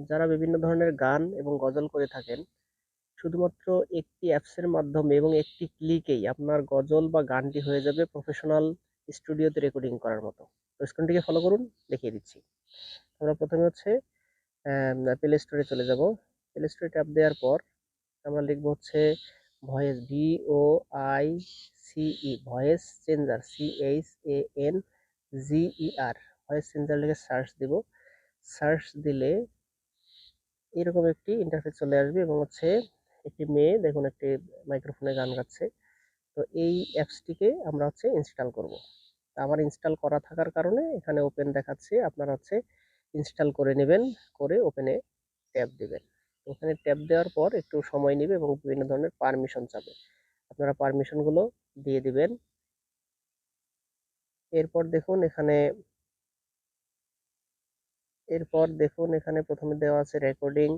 যারা বিভিন্ন ধরনের গান এবং গজল করে থাকেন, শুধুমাত্র একটি অ্যাপসের মাধ্যমে এবং একটি ক্লিকেই আপনার গজল বা গানটি হয়ে যাবে প্রফেশনাল স্টুডিওতে রেকর্ডিং করার মতো। তো স্ক্রিনটিকে ফলো করুন, দেখিয়ে দিচ্ছি। আমরা প্রথমে হচ্ছে প্লে স্টোরে চলে যাব। প্লে স্টোরে ট্যাপ দেওয়ার পর আমরা লিখব হচ্ছে voice, VOICE, voice changer, CHANGER, voice changer লিখে সার্চ দিব। সার্চ দিলে এরকম একটি ইন্টারফেস চলে আসবে এবং হচ্ছে একটি মেয়ে দেখুন একটি মাইক্রোফোনে গান গাচ্ছে। তো এই অ্যাপসটিকে আমরা হচ্ছে ইনস্টল করব। তা আমার ইনস্টল করা থাকার কারণে এখানে ওপেন দেখাচ্ছে, আপনারা হচ্ছে ইনস্টল করে নেবেন, করে ওপেনে ট্যাপ দিবেন। ওখানে ট্যাপ দেওয়ার পর একটু সময় নেবে এবং বিভিন্ন ধরনের পারমিশন চাবে, আপনারা পারমিশনগুলো দিয়ে দিবেন। এরপর দেখুন এখানে প্রথমে দেওয়া আছে রেকর্ডিং,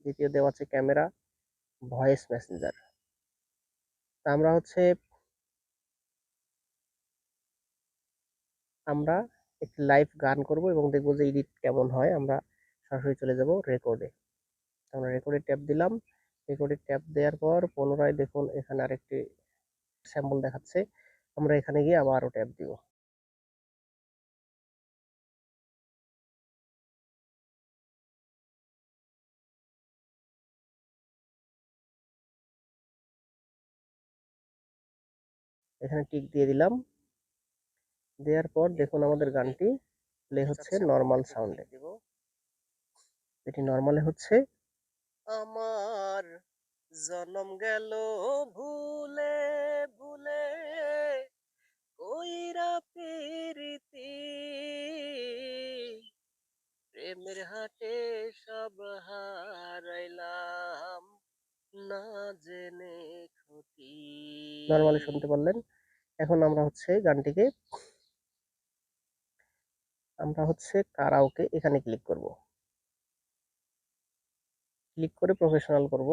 দ্বিতীয় দেওয়া আছে ক্যামেরা, ভয়েস মেসেঞ্জার। তা আমরা একটি লাইভ গান করব এবং দেখব যে এডিট কেমন হয়। আমরা সরাসরি চলে যাব রেকর্ডে। আমরা রেকর্ডে ট্যাপ দিলাম। রেকর্ডে ট্যাপ দেওয়ার পর পুনরায় দেখুন এখানে আরেকটি স্যাম্পল দেখাচ্ছে। আমরা এখানে গিয়ে আবারও ট্যাপ দিব। এখানে টিক দিয়ে দিলাম। দেওয়ার পর দেখুন আমাদের গানটি প্লে হচ্ছে নর্মাল সাউন্ডে। এটি নর্মালে হচ্ছে। আমার জনম গেল ভুলে ভুলে, কইরা প্রীতি, প্রেমের হাটে সব হারাইলাম, না জেনে ক্ষতি। নরমালি শুনতে পারলেন। এখন আমরা হচ্ছে কারাওকে এখানে ক্লিক করব। ক্লিক করে প্রফেশনাল করব।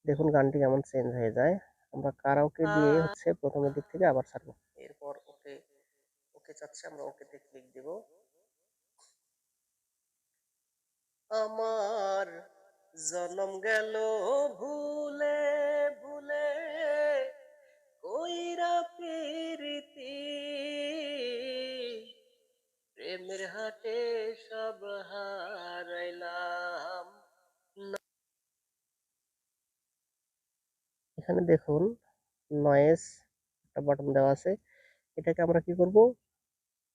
দেখুন গানটি কেমন চেঞ্জ হয়ে যায়। আমরা কারাওকে দিয়ে হচ্ছে প্রথমের দিক থেকে আবার ছাড়বো। এরপর ওকে ওকে চাচ্ছে, আমরা ওকেতে ক্লিক দেব। আমার জনম গেল ভুলে ভুলে, কইরা প্রীতি, প্রেমের হাটে সব হারাইলাম। এখানে দেখুন নয়েজ একটা বাটন দেওয়া আছে। এটাকে আমরা কি করব,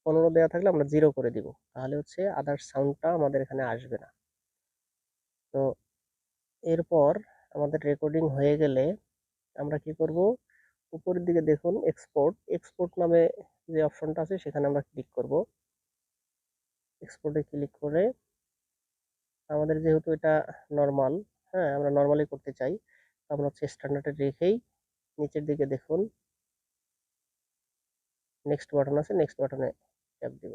15 দেওয়া থাকলে আমরা 0 করে দিব, তাহলে হচ্ছে আদার সাউন্ডটা আমাদের এখানে আসবে না। তো এরপর আমাদের রেকর্ডিং হয়ে গেলে আমরা কি করব, উপরের দিকে দেখুন এক্সপোর্ট নামে যে অপশনটা আছে সেখানে আমরা ক্লিক করব। এক্সপোর্টে ক্লিক করে আমাদের যেহেতু এটা নর্মাল, হ্যাঁ আমরা নর্মালি করতে চাই, আমরা হচ্ছে স্ট্যান্ডার্ডে রেখেই নিচের দিকে দেখুন নেক্সট বাটন আছে, নেক্সট বাটনে ট্যাপ দিব।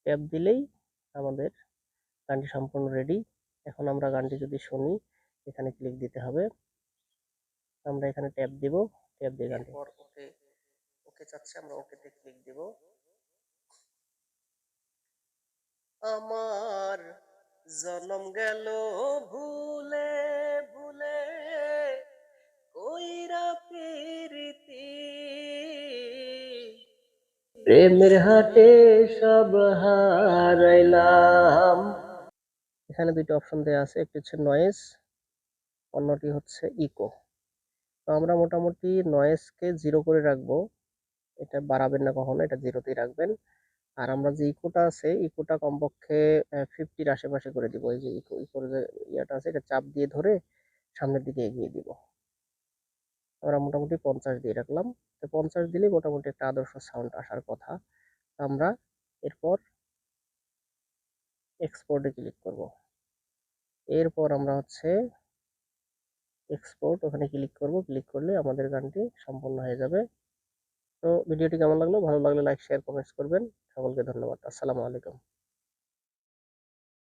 ট্যাপ দিলেই আমাদের গানটি সম্পূর্ণ রেডি। এখন আমরা গানটি যদি শুনি, এখানে ক্লিক দিতে হবে। আমরা এখানে ট্যাপ দিব। ট্যাপ দিয়ে গানটি ওকে ওকে চাচ্ছে, আমরা ওকেতে ক্লিক দিব। আমার জনম গেল ভুলে ভুলে, কইরা প্রীতি, প্রেমের হাটে সব হারাইলাম। এখানে দুইটা অপশন দেওয়া আছে, একটি হচ্ছে নয়েজ, অন্যটি হচ্ছে ইকো। তো আমরা মোটামুটি নয়েজকে 0 করে রাখবো, এটা বাড়াবেন না কখনো, এটা 0তেই রাখবেন। আর আমরা যে ইকোটা আছে, ইকোটা কমপক্ষে 50-র আশেপাশে করে দিব। এই যে ইকোর যে ইয়াটা আছে, এটা চাপ দিয়ে ধরে সামনের দিকে এগিয়ে দিব। আমরা মোটামুটি 50 দিয়ে রাখলাম। তো 50 দিলে মোটামুটি একটা আদর্শ সাউন্ড আসার কথা। আমরা এরপর এক্সপোর্টে ক্লিক করব। এরপর আমরা হচ্ছে এক্সপোর্ট ওখানে ক্লিক করব। ক্লিক করলে আমাদের গানটি সম্পূর্ণ হয়ে যাবে। তো ভিডিওটি কেমন লাগলো, ভালো লাগলে লাইক শেয়ার কমেন্টস করবেন। সকলকে ধন্যবাদ। আসসালামু আলাইকুম।